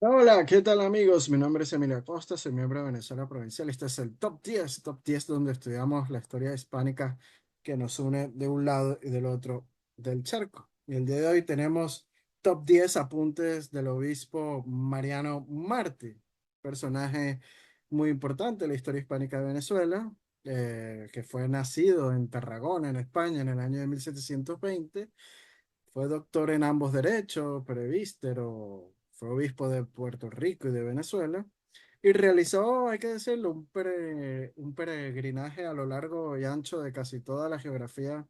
Hola, ¿qué tal amigos? Mi nombre es Emilio Acosta, soy miembro de Venezuela Provincial. Este es el Top 10 donde estudiamos la historia hispánica que nos une de un lado y del otro del charco. Y el día de hoy tenemos Top 10 apuntes del obispo Mariano Martí, personaje muy importante de la historia hispánica de Venezuela, que fue nacido en Tarragona, en España, en el año de 1720. Fue doctor en ambos derechos, prevístero, fue obispo de Puerto Rico y de Venezuela, y realizó, hay que decirlo, un peregrinaje a lo largo y ancho de casi toda la geografía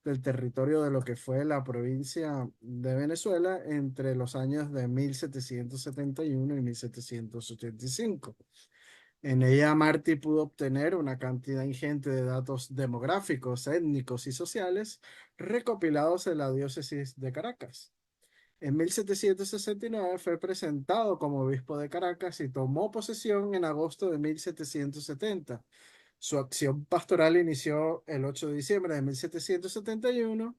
del territorio de lo que fue la provincia de Venezuela entre los años de 1771 y 1785. En ella, Martí pudo obtener una cantidad ingente de datos demográficos, étnicos y sociales recopilados en la diócesis de Caracas. En 1769 fue presentado como obispo de Caracas y tomó posesión en agosto de 1770. Su acción pastoral inició el 8 de diciembre de 1771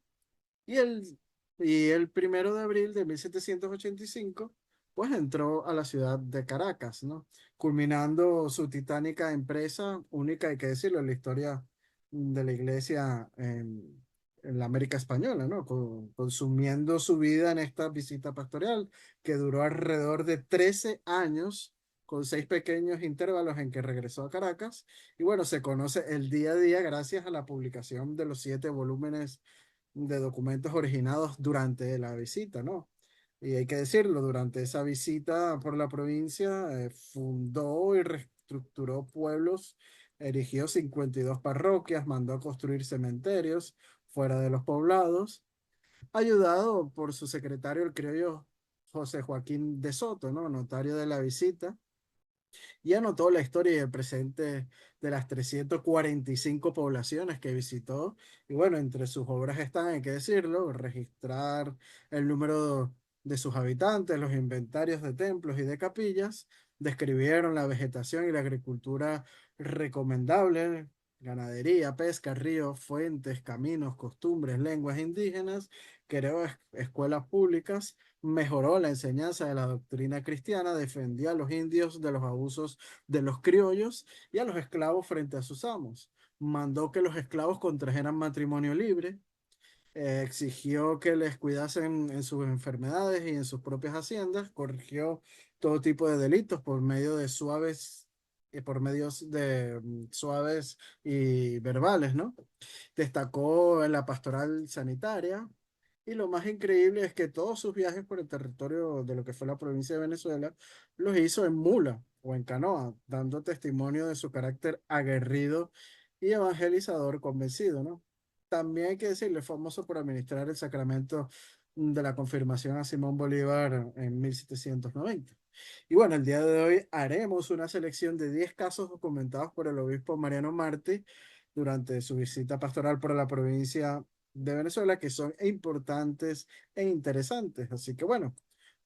y el 1 de abril de 1785, pues entró a la ciudad de Caracas, ¿no? Culminando su titánica empresa, única, hay que decirlo, en la historia de la iglesia en la América Española, ¿no? Consumiendo su vida en esta visita pastoral, que duró alrededor de 13 años, con 6 pequeños intervalos en que regresó a Caracas. Y bueno, se conoce el día a día gracias a la publicación de los 7 volúmenes de documentos originados durante la visita, ¿no? Y hay que decirlo, durante esa visita por la provincia, fundó y reestructuró pueblos, erigió 52 parroquias, mandó a construir cementerios fuera de los poblados, ayudado por su secretario, el criollo José Joaquín de Soto, ¿no? Notario de la visita, y anotó la historia y el presente de las 345 poblaciones que visitó. Y bueno, entre sus obras están, hay que decirlo, registrar el número de sus habitantes, los inventarios de templos y de capillas, describieron la vegetación y la agricultura recomendable, ganadería, pesca, ríos, fuentes, caminos, costumbres, lenguas indígenas, creó escuelas públicas, mejoró la enseñanza de la doctrina cristiana, defendió a los indios de los abusos de los criollos y a los esclavos frente a sus amos. Mandó que los esclavos contrajeran matrimonio libre, exigió que les cuidasen en sus enfermedades y en sus propias haciendas, corrigió todo tipo de delitos por medio de por medios de suaves y verbales, ¿no? Destacó en la pastoral sanitaria, y lo más increíble es que todos sus viajes por el territorio de lo que fue la provincia de Venezuela los hizo en mula o en canoa, dando testimonio de su carácter aguerrido y evangelizador convencido, ¿no? También hay que decirle, famoso por administrar el sacramento de la confirmación a Simón Bolívar en 1790. Y bueno, el día de hoy haremos una selección de 10 casos documentados por el obispo Mariano Martí durante su visita pastoral por la provincia de Venezuela, que son importantes e interesantes. Así que bueno,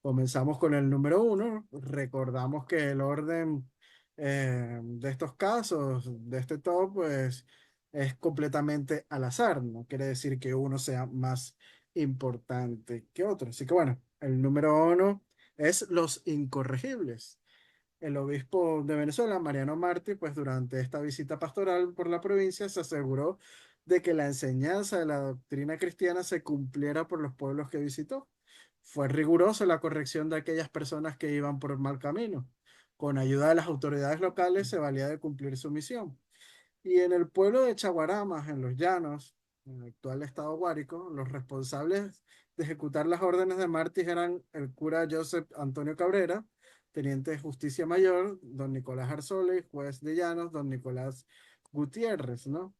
comenzamos con el número uno. Recordamos que el orden de estos casos, de este top, pues es completamente al azar. No quiere decir que uno sea más importante que otro. Así que bueno, el número uno es los incorregibles. El obispo de Venezuela, Mariano Martí, pues durante esta visita pastoral por la provincia se aseguró de que la enseñanza de la doctrina cristiana se cumpliera por los pueblos que visitó. Fue rigurosa la corrección de aquellas personas que iban por el mal camino. Con ayuda de las autoridades locales se valía de cumplir su misión. Y en el pueblo de Chaguaramas, en los llanos, en el actual estado Guárico, los responsables de ejecutar las órdenes de Martí eran el cura Joseph Antonio Cabrera, teniente de justicia mayor, don Nicolás Arzola, y juez de llanos, don Nicolás Gutiérrez, ¿no?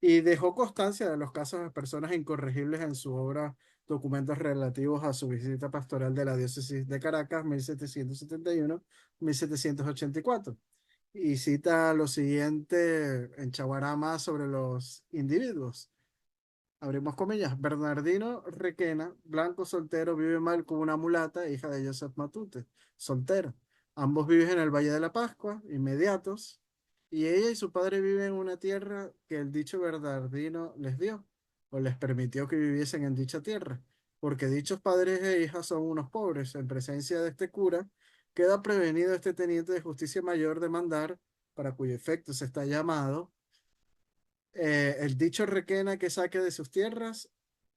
Y dejó constancia de los casos de personas incorregibles en su obra, documentos relativos a su visita pastoral de la diócesis de Caracas, 1771-1784. Y cita lo siguiente en Chaguarama sobre los individuos. Abrimos comillas. Bernardino Requena, blanco soltero, vive mal con una mulata, hija de Joseph Matute, soltera. Ambos viven en el Valle de la Pascua, inmediatos, y ella y su padre viven en una tierra que el dicho Bernardino les dio, o les permitió que viviesen en dicha tierra, porque dichos padres e hijas son unos pobres, en presencia de este cura, queda prevenido este teniente de justicia mayor de mandar, para cuyo efecto se está llamado, el dicho Requena que saque de sus tierras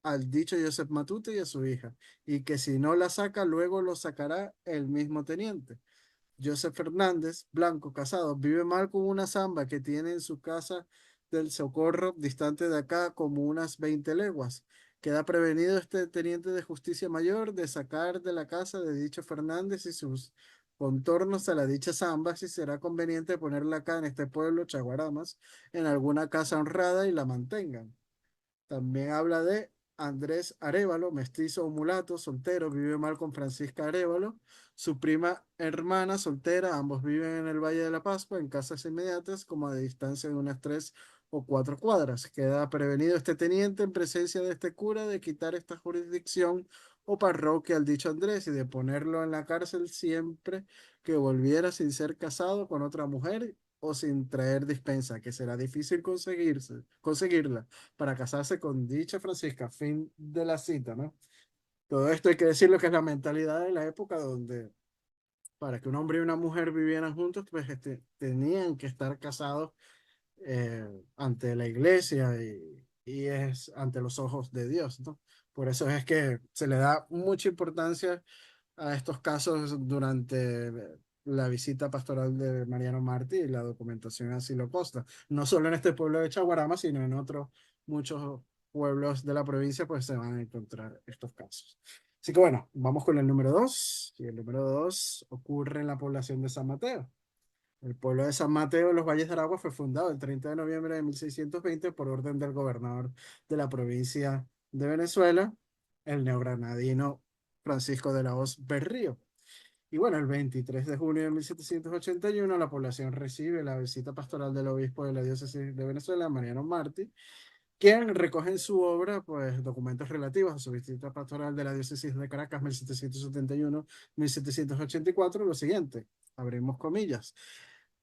al dicho Joseph Matute y a su hija, y que si no la saca, luego lo sacará el mismo teniente. Joseph Fernández, blanco, casado, vive mal con una zamba que tiene en su casa del Socorro, distante de acá como unas 20 leguas. Queda prevenido este teniente de justicia mayor de sacar de la casa de dicho Fernández y sus contornos a la dicha zamba, si será conveniente ponerla acá en este pueblo, Chaguaramas, en alguna casa honrada y la mantengan. También habla de Andrés Arévalo, mestizo o mulato, soltero, vive mal con Francisca Arévalo. Su prima hermana, soltera, ambos viven en el Valle de la Pascua, en casas inmediatas, como a distancia de unas 3 o 4 cuadras. Queda prevenido este teniente en presencia de este cura de quitar esta jurisdicción o parroquia al dicho Andrés y de ponerlo en la cárcel siempre que volviera sin ser casado con otra mujer o sin traer dispensa, que será difícil conseguirla para casarse con dicha Francisca. Fin de la cita, ¿no? Todo esto hay que decirlo que es la mentalidad de la época donde para que un hombre y una mujer vivieran juntos, pues tenían que estar casados ante la iglesia y es ante los ojos de Dios, ¿no? Por eso es que se le da mucha importancia a estos casos durante la visita pastoral de Mariano Martí y la documentación así lo consta. No solo en este pueblo de Chaguarama, sino en otros muchos pueblos de la provincia, pues se van a encontrar estos casos. Así que bueno, vamos con el número 2. Y el número 2 ocurre en la población de San Mateo. El pueblo de San Mateo en los Valles de Aragua fue fundado el 30 de noviembre de 1620 por orden del gobernador de la provincia de Venezuela, el neogranadino Francisco de la Hoz Berrío. Y bueno, el 23 de junio de 1781 la población recibe la visita pastoral del obispo de la diócesis de Venezuela, Mariano Martí, quien recoge en su obra pues, documentos relativos a su visita pastoral de la diócesis de Caracas 1771-1784, lo siguiente, abrimos comillas.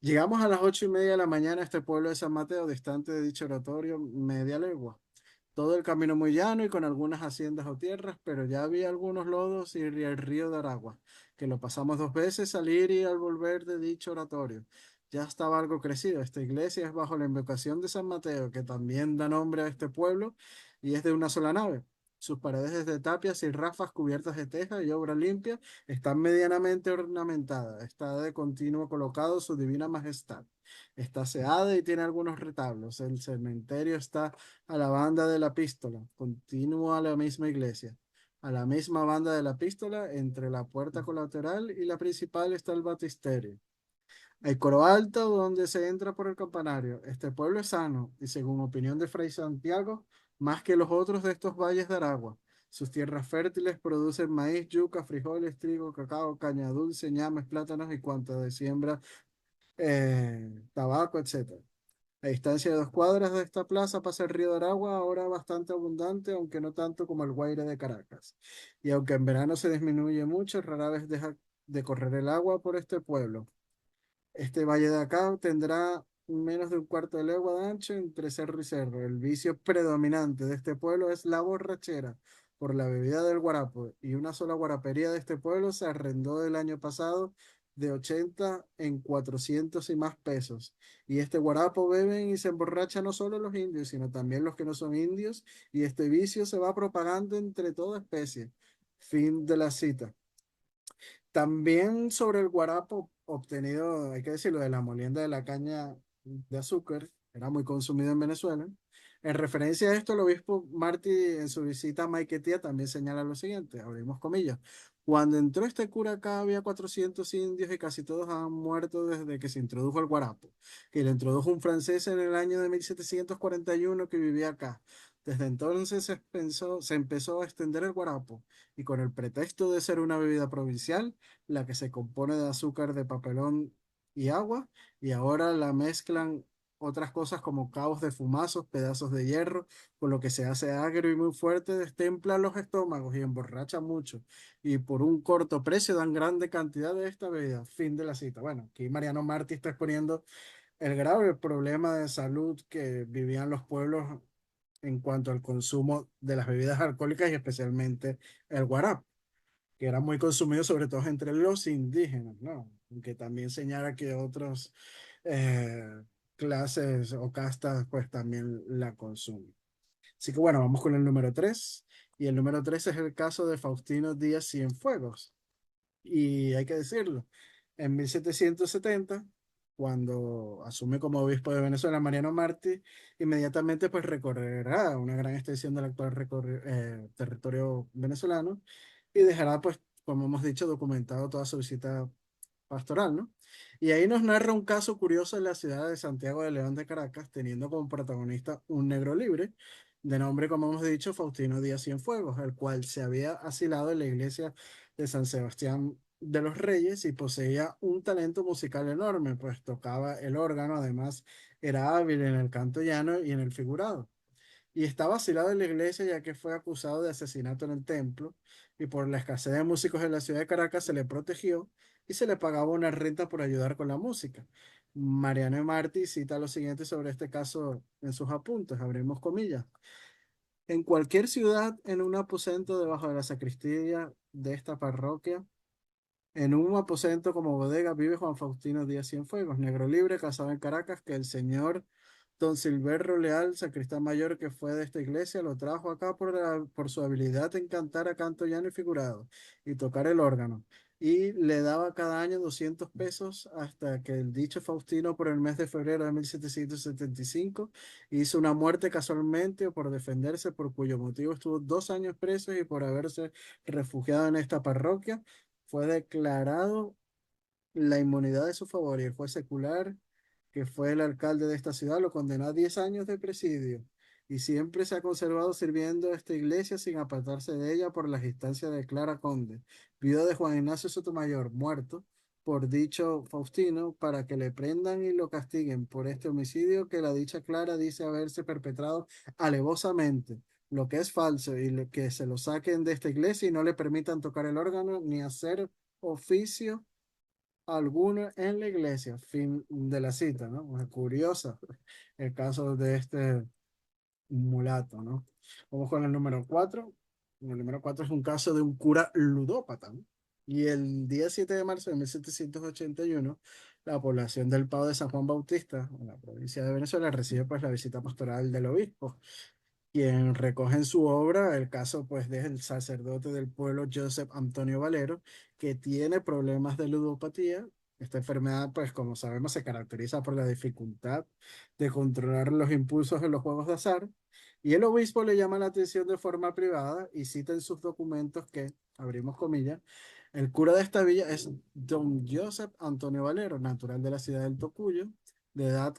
Llegamos a las 8:30 de la mañana a este pueblo de San Mateo, distante de dicho oratorio, media legua. Todo el camino muy llano y con algunas haciendas o tierras, pero ya había algunos lodos y el río de Aragua, que lo pasamos 2 veces al ir y al volver de dicho oratorio. Ya estaba algo crecido. Esta iglesia es bajo la invocación de San Mateo, que también da nombre a este pueblo, y es de una sola nave. Sus paredes de tapias y rafas cubiertas de teja y obra limpia están medianamente ornamentadas. Está de continuo colocado su divina majestad. Está aseada y tiene algunos retablos. El cementerio está a la banda de la epístola, continúa a la misma iglesia. A la misma banda de la epístola, entre la puerta colateral y la principal está el baptisterio. Hay coro alto donde se entra por el campanario. Este pueblo es sano y según opinión de Fray Santiago, más que los otros de estos valles de Aragua. Sus tierras fértiles producen maíz, yuca, frijoles, trigo, cacao, caña dulce, ñames, plátanos y cuanto de siembra, tabaco, etcétera. A distancia de 2 cuadras de esta plaza pasa el río de Aragua, ahora bastante abundante, aunque no tanto como el Guaire de Caracas. Y aunque en verano se disminuye mucho, rara vez deja de correr el agua por este pueblo. Este valle de acá tendrá menos de un cuarto de legua de ancho entre cerro y cerro. El vicio predominante de este pueblo es la borrachera por la bebida del guarapo, y una sola guarapería de este pueblo se arrendó el año pasado de 80 en 400 y más pesos. Y este guarapo beben y se emborrachan no solo los indios, sino también los que no son indios, y este vicio se va propagando entre toda especie. Fin de la cita. También sobre el guarapo obtenido, hay que decirlo, de la molienda de la caña de azúcar, era muy consumido en Venezuela. En referencia a esto, el obispo Martí en su visita a Maiquetía también señala lo siguiente, abrimos comillas. Cuando entró este cura acá había 400 indios y casi todos han muerto desde que se introdujo el guarapo, que lo introdujo un francés en el año de 1741 que vivía acá. Desde entonces se empezó a extender el guarapo y con el pretexto de ser una bebida provincial, la que se compone de azúcar de papelón y agua, y ahora la mezclan otras cosas como cabos de fumazos, pedazos de hierro, con lo que se hace agrio y muy fuerte, destempla los estómagos y emborracha mucho, y por un corto precio dan grande cantidad de esta bebida. Fin de la cita. Bueno, aquí Mariano Martí está exponiendo el grave problema de salud que vivían los pueblos en cuanto al consumo de las bebidas alcohólicas y especialmente el guarap. que era muy consumido sobre todo entre los indígenas, ¿no? Aunque también señala que otros eh, clases o castas pues también la consumen. Así que bueno, vamos con el número 3. Y el número 3 es el caso de Faustino Díaz Cienfuegos. Y hay que decirlo, en 1770, cuando asume como obispo de Venezuela Mariano Martí, inmediatamente pues recorrerá una gran extensión del actual territorio venezolano y dejará pues, como hemos dicho, documentado toda su visita pastoral, ¿no? Y ahí nos narra un caso curioso en la ciudad de Santiago de León de Caracas, teniendo como protagonista un negro libre, de nombre, como hemos dicho, Faustino Díaz Cienfuegos, el cual se había asilado en la iglesia de San Sebastián de los Reyes y poseía un talento musical enorme, pues tocaba el órgano, además era hábil en el canto llano y en el figurado y estaba asilado en la iglesia ya que fue acusado de asesinato en el templo y por la escasez de músicos en la ciudad de Caracas se le protegió y se le pagaba una renta por ayudar con la música. Mariano Martí cita lo siguiente sobre este caso en sus apuntes, abrimos comillas. En cualquier ciudad, en un aposento debajo de la sacristía de esta parroquia, en un aposento como bodega vive Juan Faustino Díaz Cienfuegos, negro libre, casado en Caracas, que el señor don Silverio Leal, sacristán mayor que fue de esta iglesia, lo trajo acá por su habilidad en cantar a canto llano y figurado y tocar el órgano. Y le daba cada año 200 pesos hasta que el dicho Faustino por el mes de febrero de 1775 hizo una muerte casualmente o por defenderse, por cuyo motivo estuvo 2 años preso y por haberse refugiado en esta parroquia fue declarado la inmunidad de su favor y el juez secular, que fue el alcalde de esta ciudad, lo condenó a 10 años de presidio y siempre se ha conservado sirviendo a esta iglesia sin apartarse de ella por las instancias de Clara Conde, viuda de Juan Ignacio Sotomayor, muerto por dicho Faustino, para que le prendan y lo castiguen por este homicidio que la dicha Clara dice haberse perpetrado alevosamente, lo que es falso, y que se lo saquen de esta iglesia y no le permitan tocar el órgano ni hacer oficio alguno en la iglesia. Fin de la cita, ¿no? Pues curiosa el caso de este mulato, ¿no? Vamos con el número 4. El número 4 es un caso de un cura ludópata, ¿no? Y el día 7 de marzo de 1781 la población del Pao de San Juan Bautista, en la provincia de Venezuela, recibe pues la visita pastoral del obispo, quien recoge en su obra el caso pues del sacerdote del pueblo Joseph Antonio Valero, que tiene problemas de ludopatía. Esta enfermedad, pues como sabemos, se caracteriza por la dificultad de controlar los impulsos en los juegos de azar, y el obispo le llama la atención de forma privada y cita en sus documentos que, abrimos comillas, el cura de esta villa es don Joseph Antonio Valero, natural de la ciudad del Tocuyo, de edad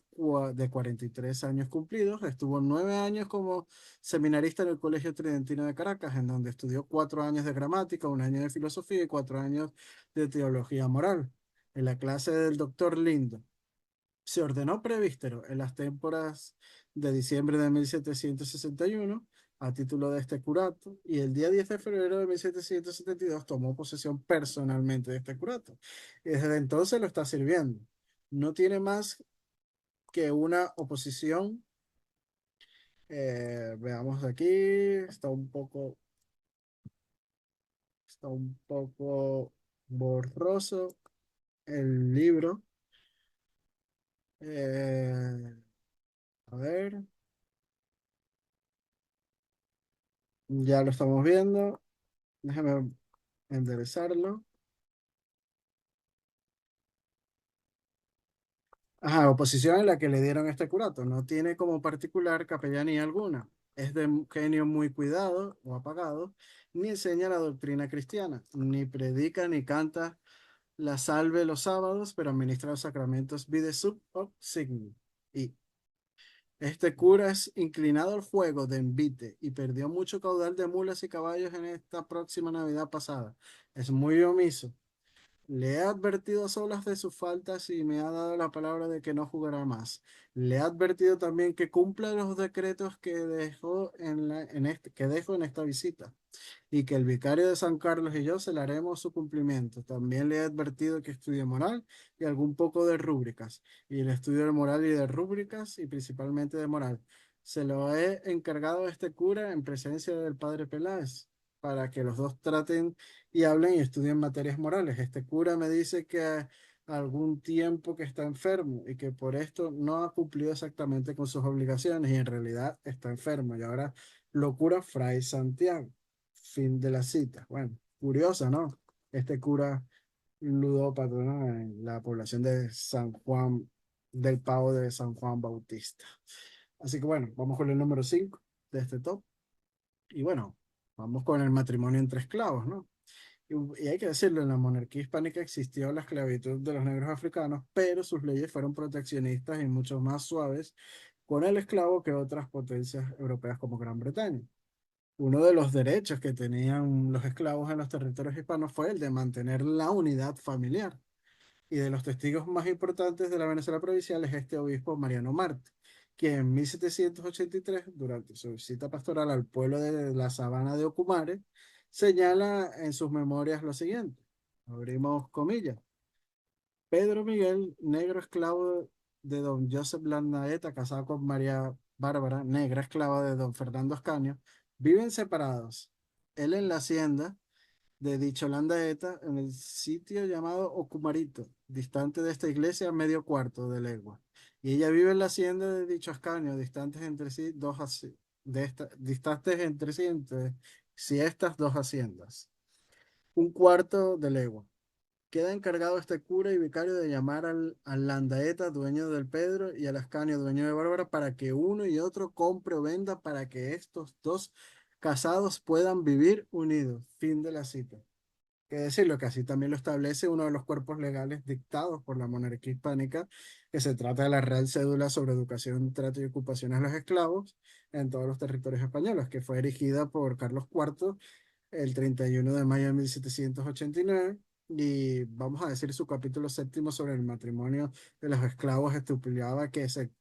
de 43 años cumplidos. Estuvo 9 años como seminarista en el Colegio Tridentino de Caracas, en donde estudió 4 años de gramática, un año de filosofía y 4 años de teología moral. En la clase del doctor Lindo se ordenó prevístero en las temporadas de diciembre de 1761 a título de este curato y el día 10 de febrero de 1772 tomó posesión personalmente de este curato y desde entonces lo está sirviendo. No tiene más que una oposición. Veamos aquí, está un poco borroso el libro. Eh, a ver, ya lo estamos viendo. Déjame enderezarlo. Ajá, oposición en la que le dieron este curato. No tiene como particular capellanía alguna. Es de un genio muy cuidado o apagado, ni enseña la doctrina cristiana, ni predica ni canta la salve los sábados, pero administra los sacramentos vide sub op signo. Y este cura es inclinado al fuego de envite y perdió mucho caudal de mulas y caballos en esta próxima Navidad pasada. Es muy omiso. Le he advertido a solas de sus faltas y me ha dado la palabra de que no jugará más. Le he advertido también que cumpla los decretos que que dejo en esta visita y que el vicario de San Carlos y yo se le haremos su cumplimiento. También le he advertido que estudie moral y algún poco de rúbricas, y el estudio de moral y de rúbricas, y principalmente de moral. Se lo he encargado a este cura en presencia del padre Peláez. para que los dos traten y hablen y estudien materias morales. Este cura me dice que algún tiempo que está enfermo y que por esto no ha cumplido exactamente con sus obligaciones y en realidad está enfermo y ahora lo cura Fray Santiago. Fin de la cita. Bueno, curiosa, ¿no? Este cura ludópata, ¿no? En la población de San Juan del Pavo de San Juan Bautista. Así que bueno, vamos con el número 5 de este top. Y bueno, vamos con el matrimonio entre esclavos, ¿no? Y hay que decirlo, en la monarquía hispánica existió la esclavitud de los negros africanos, pero sus leyes fueron proteccionistas y mucho más suaves con el esclavo que otras potencias europeas como Gran Bretaña. Uno de los derechos que tenían los esclavos en los territorios hispanos fue el de mantener la unidad familiar. Y de los testigos más importantes de la Venezuela provincial es este obispo Mariano Martí, quien en 1783, durante su visita pastoral al pueblo de la Sabana de Ocumare, señala en sus memorias lo siguiente. Abrimos comillas. Pedro Miguel, negro esclavo de don Joseph Landaeta, casado con María Bárbara, negra esclava de don Fernando Ascanio, viven separados. Él en la hacienda de dicho Landaeta, en el sitio llamado Ocumarito, distante de esta iglesia medio cuarto de legua. Y ella vive en la hacienda de dicho Ascanio, distantes entre sí distantes entre sí, entre sí estas dos haciendas. Un cuarto de legua. Queda encargado este cura y vicario de llamar al Landaeta, dueño del Pedro, y al Ascanio, dueño de Bárbara, para que uno y otro compre o venda para que estos dos casados puedan vivir unidos. Fin de la cita. Que decirlo, que así también lo establece uno de los cuerpos legales dictados por la monarquía hispánica, que se trata de la Real Cédula sobre Educación, Trato y Ocupaciones de los Esclavos en todos los territorios españoles, que fue erigida por Carlos IV el 31 de mayo de 1789 y vamos a decir su capítulo séptimo sobre el matrimonio de los esclavos estipulaba que se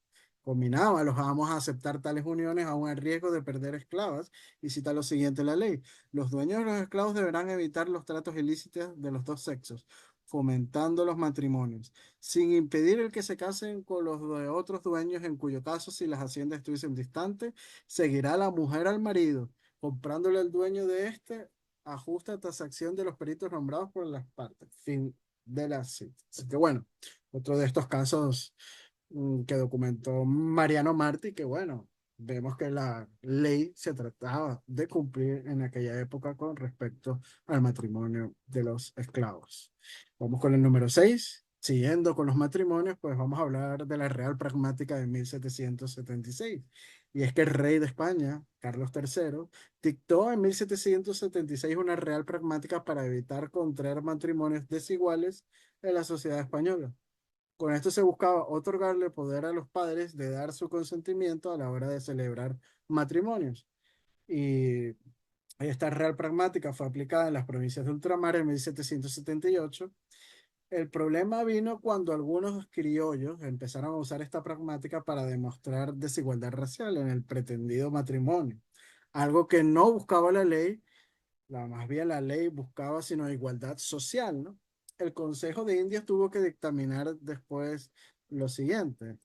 combinaba a los amos a aceptar tales uniones aun al riesgo de perder esclavas y cita lo siguiente en la ley. Los dueños de los esclavos deberán evitar los tratos ilícitos de los dos sexos, fomentando los matrimonios, sin impedir el que se casen con los de otros dueños, en cuyo caso, si las haciendas estuviesen distantes, seguirá la mujer al marido comprándole al dueño de este, ajusta tasación de los peritos nombrados por las partes. Fin de la cita. Así que bueno, otro de estos casos que documentó Mariano Martí, que bueno, vemos que la ley se trataba de cumplir en aquella época con respecto al matrimonio de los esclavos. Vamos con el número 6. Siguiendo con los matrimonios, pues vamos a hablar de la Real Pragmática de 1776. Y es que el rey de España, Carlos III, dictó en 1776 una Real Pragmática para evitar contraer matrimonios desiguales en la sociedad española. Con esto se buscaba otorgarle poder a los padres de dar su consentimiento a la hora de celebrar matrimonios. Y esta real pragmática fue aplicada en las provincias de ultramar en 1778. El problema vino cuando algunos criollos empezaron a usar esta pragmática para demostrar desigualdad racial en el pretendido matrimonio, algo que no buscaba la ley, más bien la ley buscaba sino igualdad social, ¿no? El Consejo de Indias tuvo que dictaminar después lo siguiente.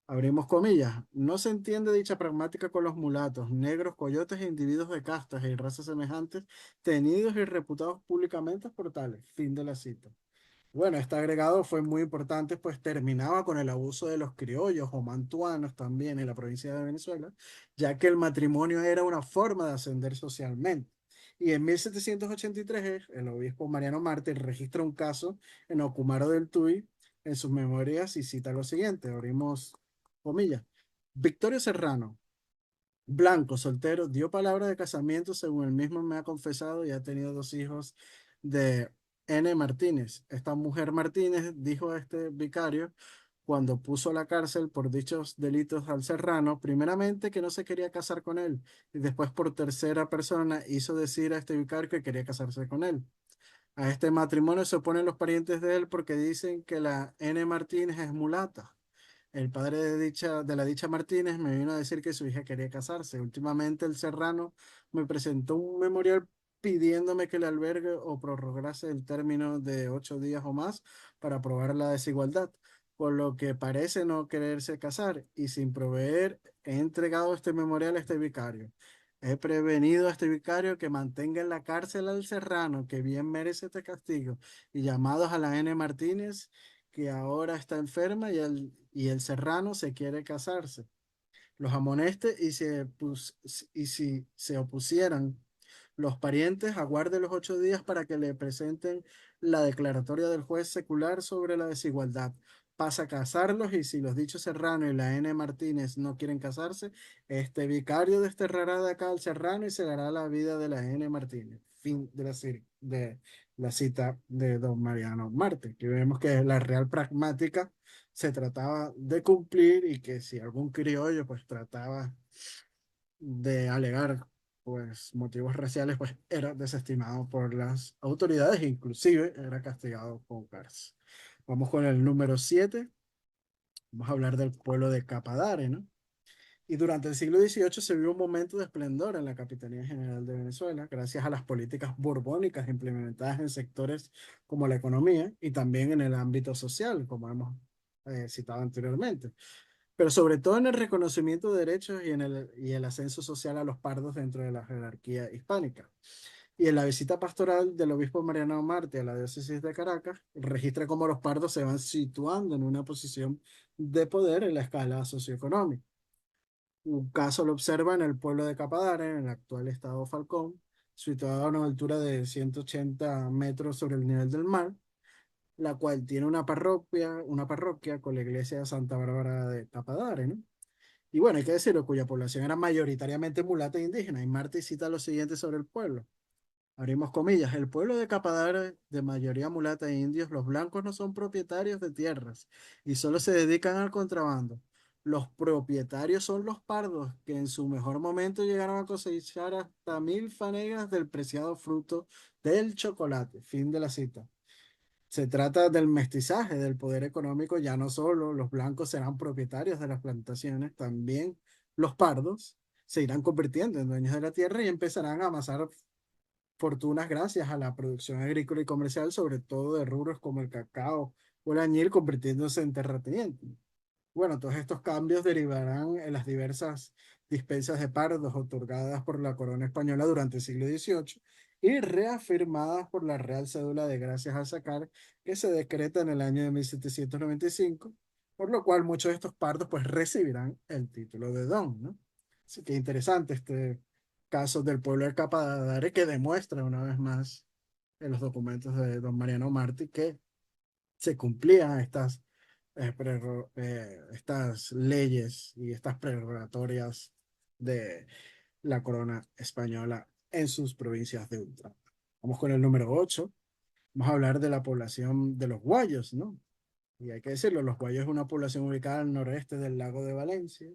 Abrimos comillas. No se entiende dicha pragmática con los mulatos, negros, coyotes e individuos de castas y razas semejantes, tenidos y reputados públicamente por tales. Fin de la cita. Bueno, este agregado fue muy importante, pues terminaba con el abuso de los criollos o mantuanos también en la provincia de Venezuela, ya que el matrimonio era una forma de ascender socialmente. Y en 1783, el obispo Mariano Mártir registra un caso en Ocumaro del Tuy en sus memorias y cita lo siguiente, abrimos comillas. Victorio Serrano, blanco, soltero, dio palabra de casamiento según él mismo me ha confesado y ha tenido dos hijos de N. Martínez. Esta mujer Martínez dijo a este vicario cuando puso a la cárcel por dichos delitos al Serrano, primeramente que no se quería casar con él y después por tercera persona hizo decir a este vicario que quería casarse con él. A este matrimonio se oponen los parientes de él porque dicen que la N. Martínez es mulata. El padre de la dicha Martínez me vino a decir que su hija quería casarse. Últimamente el Serrano me presentó un memorial pidiéndome que le albergue o prorrogase el término de 8 días o más para probar la desigualdad, por lo que parece no quererse casar y sin proveer he entregado este memorial a este vicario. He prevenido a este vicario que mantenga en la cárcel al serrano, que bien merece este castigo, y llamados a la N. Martínez, que ahora está enferma y el serrano se quiere casarse. Los amoneste y si se opusieran los parientes, aguarde los 8 días para que le presenten la declaratoria del juez secular sobre la desigualdad. Pasa a casarlos y si los dichos Serrano y la N. Martínez no quieren casarse, este vicario desterrará de acá al Serrano y se dará la vida de la N. Martínez. Fin de la cita de don Mariano Marte, que vemos que la Real Pragmática se trataba de cumplir y que si algún criollo pues trataba de alegar pues motivos raciales pues era desestimado por las autoridades e inclusive era castigado con cárcel. Vamos con el número 7. Vamos a hablar del pueblo de Capadare, ¿no? Y durante el siglo XVIII se vio un momento de esplendor en la Capitanía General de Venezuela, gracias a las políticas borbónicas implementadas en sectores como la economía y también en el ámbito social, como hemos citado anteriormente, pero sobre todo en el reconocimiento de derechos y el ascenso social a los pardos dentro de la jerarquía hispánica. Y en la visita pastoral del obispo Mariano Marte a la diócesis de Caracas, registra cómo los pardos se van situando en una posición de poder en la escala socioeconómica. Un caso lo observa en el pueblo de Capadare, en el actual estado Falcón, situado a una altura de 180 metros sobre el nivel del mar, la cual tiene una parroquia con la iglesia de Santa Bárbara de Capadare, ¿no? Y bueno, hay que decirlo, cuya población era mayoritariamente mulata e indígena. Y Martí cita lo siguiente sobre el pueblo. Abrimos comillas. El pueblo de Capadare, de mayoría mulata e indios, los blancos no son propietarios de tierras y solo se dedican al contrabando. Los propietarios son los pardos, que en su mejor momento llegaron a cosechar hasta 1.000 fanegas del preciado fruto del chocolate. Fin de la cita. Se trata del mestizaje del poder económico, ya no solo los blancos serán propietarios de las plantaciones, también los pardos se irán convirtiendo en dueños de la tierra y empezarán a amasar fortunas gracias a la producción agrícola y comercial, sobre todo de rubros como el cacao o el añil, convirtiéndose en terratenientes. Bueno, todos estos cambios derivarán en las diversas dispensas de pardos otorgadas por la corona española durante el siglo XVIII y reafirmadas por la Real Cédula de Gracias al Sacar, que se decreta en el año de 1795, por lo cual muchos de estos pardos pues recibirán el título de don, ¿no? Así que interesante este caso del pueblo de Capadare que demuestra una vez más en los documentos de don Mariano Martí que se cumplían estas leyes y estas prerrogatorias de la corona española en sus provincias de ultramar. Vamos con el número 8. Vamos a hablar de la población de los guayos, ¿no? Y hay que decirlo, los guayos es una población ubicada al noreste del lago de Valencia.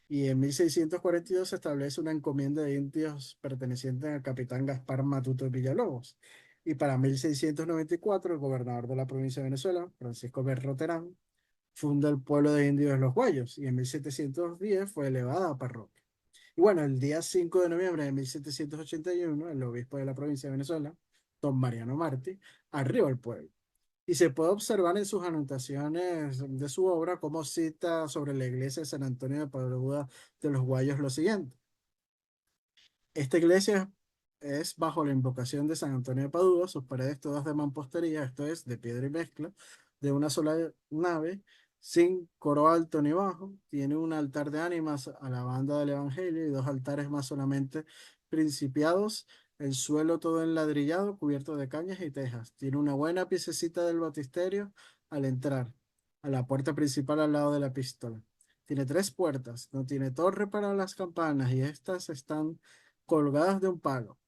Y en 1642 se establece una encomienda de indios perteneciente al capitán Gaspar Matuto de Villalobos. Y para 1694 el gobernador de la provincia de Venezuela, Francisco Berroterán, funda el pueblo de indios de los Guayos y en 1710 fue elevada a parroquia. Y bueno, el día 5 de noviembre de 1781 el obispo de la provincia de Venezuela, don Mariano Martí, arriba al pueblo. Y se puede observar en sus anotaciones de su obra cómo cita sobre la iglesia de San Antonio de Padua de los Guayos lo siguiente. Esta iglesia es bajo la invocación de San Antonio de Padua, sus paredes todas de mampostería, esto es, de piedra y mezcla, de una sola nave, sin coro alto ni bajo. Tiene un altar de ánimas a la banda del Evangelio y dos altares más solamente principiados. El suelo todo enladrillado, cubierto de cañas y tejas. Tiene una buena piececita del batisterio al entrar, a la puerta principal al lado de la epístola. Tiene tres puertas, no tiene torre para las campanas y estas están colgadas de un palo.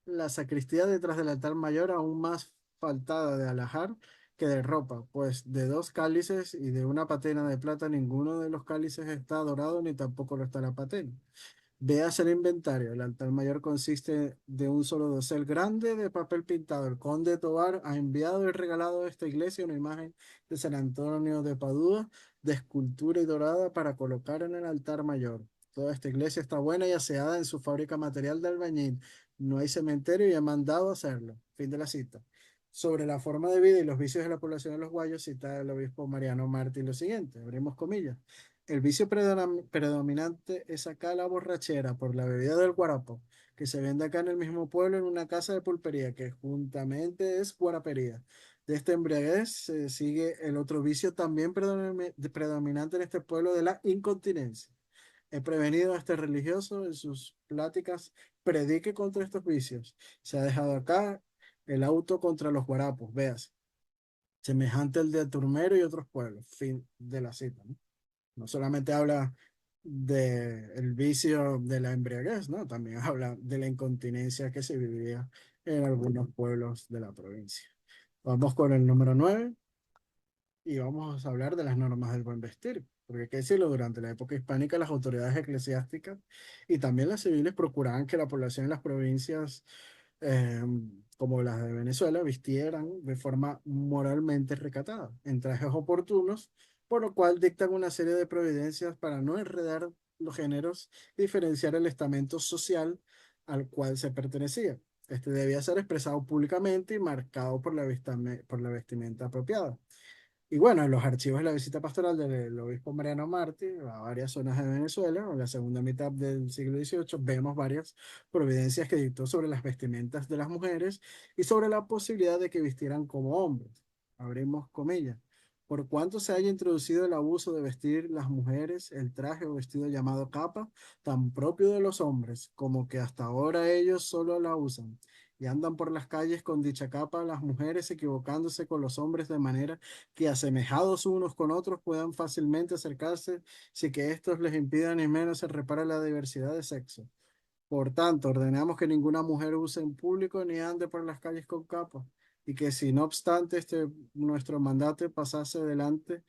La sacristía detrás del altar mayor aún más faltada de alhajar que de ropa, pues de dos cálices y de una patena de plata ninguno de los cálices está dorado ni tampoco lo está la patena. Veas el inventario. El altar mayor consiste de un solo dosel grande de papel pintado. El conde de Tovar ha enviado y regalado a esta iglesia una imagen de San Antonio de Padua de escultura y dorada para colocar en el altar mayor. Toda esta iglesia está buena y aseada en su fábrica material de albañil. No hay cementerio y ha mandado hacerlo. Fin de la cita. Sobre la forma de vida y los vicios de la población de los Guayos, cita el obispo Mariano Martí lo siguiente, abrimos comillas. El vicio predominante es acá la borrachera por la bebida del guarapo, que se vende acá en el mismo pueblo en una casa de pulpería, que juntamente es guarapería. De esta embriaguez se sigue el otro vicio también predominante en este pueblo de la incontinencia. He prevenido a este religioso en sus pláticas, predique contra estos vicios. Se ha dejado acá el auto contra los guarapos, veas, semejante al de Turmero y otros pueblos. Fin de la cita, ¿no? No solamente habla del vicio de la embriaguez, ¿no? También habla de la incontinencia que se vivía en algunos pueblos de la provincia. Vamos con el número 9 y vamos a hablar de las normas del buen vestir. Porque hay que decirlo, durante la época hispánica las autoridades eclesiásticas y también las civiles procuraban que la población en las provincias eh, como las de Venezuela, vistieran de forma moralmente recatada, en trajes oportunos, por lo cual dictan una serie de providencias para no enredar los géneros y diferenciar el estamento social al cual se pertenecía. Este debía ser expresado públicamente y marcado por por la vestimenta apropiada. Y bueno, en los archivos de la visita pastoral del obispo Mariano Martí a varias zonas de Venezuela, en la segunda mitad del siglo XVIII, vemos varias providencias que dictó sobre las vestimentas de las mujeres y sobre la posibilidad de que vistieran como hombres. Abrimos comillas. Por cuanto se haya introducido el abuso de vestir las mujeres el traje o vestido llamado capa, tan propio de los hombres, como que hasta ahora ellos solo la usan, y andan por las calles con dicha capa las mujeres equivocándose con los hombres de manera que asemejados unos con otros puedan fácilmente acercarse sin que estos les impidan ni menos se repare la diversidad de sexo. Por tanto, ordenamos que ninguna mujer use en público ni ande por las calles con capa, y que si no obstante nuestro mandato pasase adelante,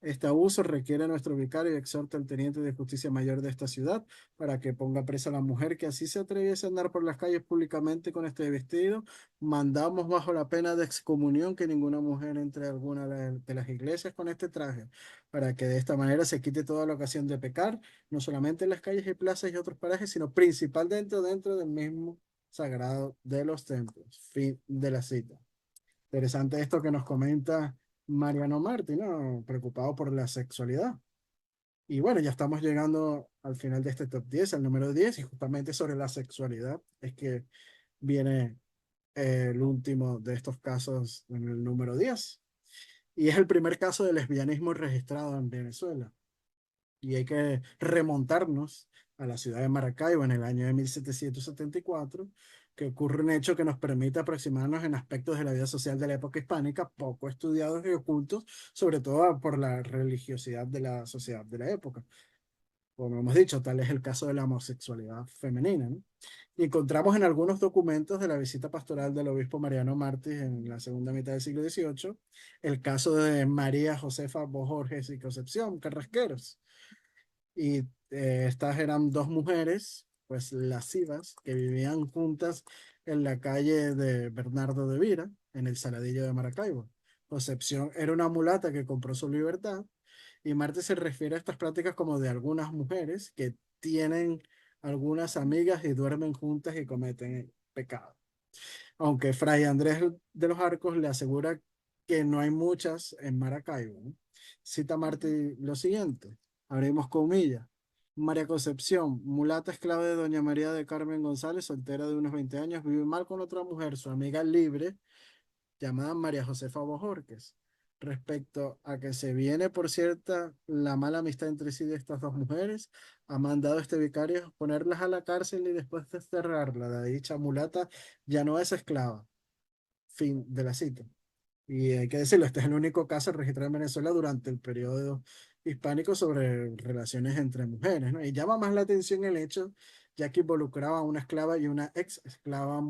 este abuso requiere nuestro vicario y exhorta al teniente de justicia mayor de esta ciudad para que ponga presa a la mujer que así se atreviese a andar por las calles públicamente con este vestido. Mandamos bajo la pena de excomunión que ninguna mujer entre a alguna de las iglesias con este traje, para que de esta manera se quite toda la ocasión de pecar no solamente en las calles y plazas y otros parajes, sino principal dentro del mismo sagrado de los templos. Fin de la cita. Interesante esto que nos comenta Mariano Martí, ¿no? Preocupado por la sexualidad. Y bueno, ya estamos llegando al final de este top 10 al número 10 y justamente sobre la sexualidad es que viene el último de estos casos en el número 10. Y es el primer caso de lesbianismo registrado en Venezuela. Y hay que remontarnos a la ciudad de Maracaibo en el año de 1774, que ocurre un hecho que nos permite aproximarnos en aspectos de la vida social de la época hispánica poco estudiados y ocultos, sobre todo por la religiosidad de la sociedad de la época. Como hemos dicho, tal es el caso de la homosexualidad femenina, ¿no? Y encontramos en algunos documentos de la visita pastoral del obispo Mariano Martí en la segunda mitad del siglo XVIII el caso de María Josefa Bojorges y Concepción Carrasqueros, y estas eran dos mujeres, pues lascivas, que vivían juntas en la calle de Bernardo de Vira, en el Saladillo de Maracaibo. Concepción era una mulata que compró su libertad, y Marte se refiere a estas prácticas como de algunas mujeres que tienen algunas amigas y duermen juntas y cometen pecado. Aunque Fray Andrés de los Arcos le asegura que no hay muchas en Maracaibo, ¿no? Cita Martí lo siguiente, abrimos comillas. María Concepción, mulata esclava de Doña María de Carmen González, soltera de unos 20 años, vive mal con otra mujer, su amiga libre, llamada María Josefa Bojorques. Respecto a que se viene por cierta la mala amistad entre sí de estas dos mujeres, ha mandado este vicario ponerlas a la cárcel y después desterrarla. La dicha mulata ya no es esclava. Fin de la cita. Y hay que decirlo, este es el único caso registrado en Venezuela durante el periodo hispánico sobre relaciones entre mujeres, ¿no? Y llama más la atención el hecho, ya que involucraba a una esclava y una ex esclava,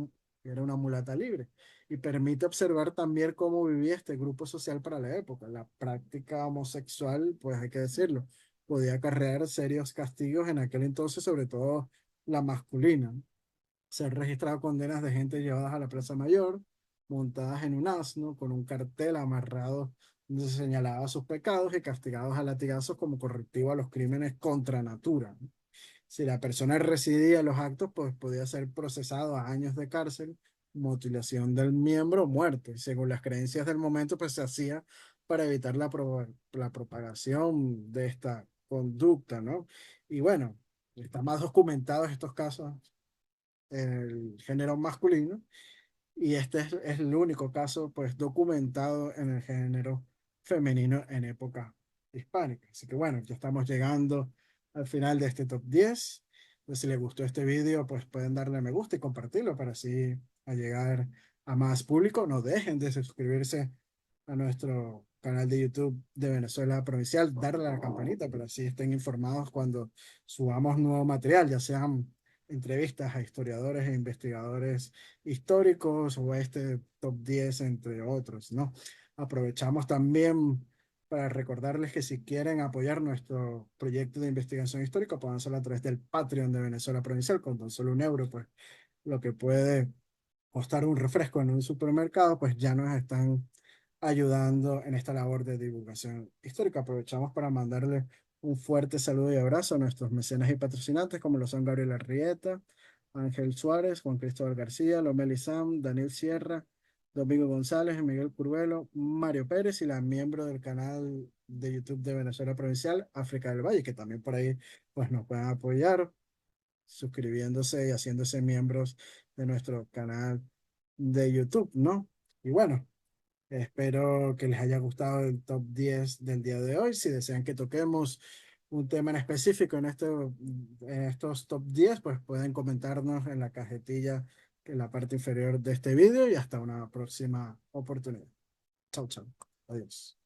que era una mulata libre, y permite observar también cómo vivía este grupo social para la época. La práctica homosexual, pues hay que decirlo, podía acarrear serios castigos en aquel entonces, sobre todo la masculina, ¿no? Se han registrado condenas de gente llevadas a la Plaza Mayor, montadas en un asno, con un cartel amarrado donde se señalaba sus pecados y castigados a latigazos como correctivo a los crímenes contra natura, ¿no? Si la persona residía en los actos, pues podía ser procesado a años de cárcel, mutilación del miembro o muerte. Según las creencias del momento, pues se hacía para evitar la propagación de esta conducta, ¿no? Y bueno, está más documentado estos casos en el género masculino y este es el único caso pues documentado en el género femenino en época hispánica. Así que bueno, ya estamos llegando al final de este top 10. Entonces, si les gustó este video, pues pueden darle a me gusta y compartirlo para así a llegar a más público. No dejen de suscribirse a nuestro canal de YouTube de Venezuela Provincial, darle a la campanita para así estén informados cuando subamos nuevo material, ya sean entrevistas a historiadores e investigadores históricos o este top 10 entre otros, ¿no? Aprovechamos también para recordarles que si quieren apoyar nuestro proyecto de investigación histórica, pueden hacerlo a través del Patreon de Venezuela Provincial con tan solo €1, pues lo que puede costar un refresco en un supermercado, pues ya nos están ayudando en esta labor de divulgación histórica. Aprovechamos para mandarle un fuerte saludo y abrazo a nuestros mecenas y patrocinantes, como lo son Gabriel Arrieta, Ángel Suárez, Juan Cristóbal García, Lomeli Sam, Daniel Sierra, Domingo González, Miguel Curvelo, Mario Pérez y la miembro del canal de YouTube de Venezuela Provincial, África del Valle, que también por ahí pues, nos pueden apoyar suscribiéndose y haciéndose miembros de nuestro canal de YouTube, ¿no? Y bueno, espero que les haya gustado el top 10 del día de hoy. Si desean que toquemos un tema en específico en estos top 10, pues pueden comentarnos en la cajetilla en la parte inferior de este video y hasta una próxima oportunidad. Chau, chau. Adiós.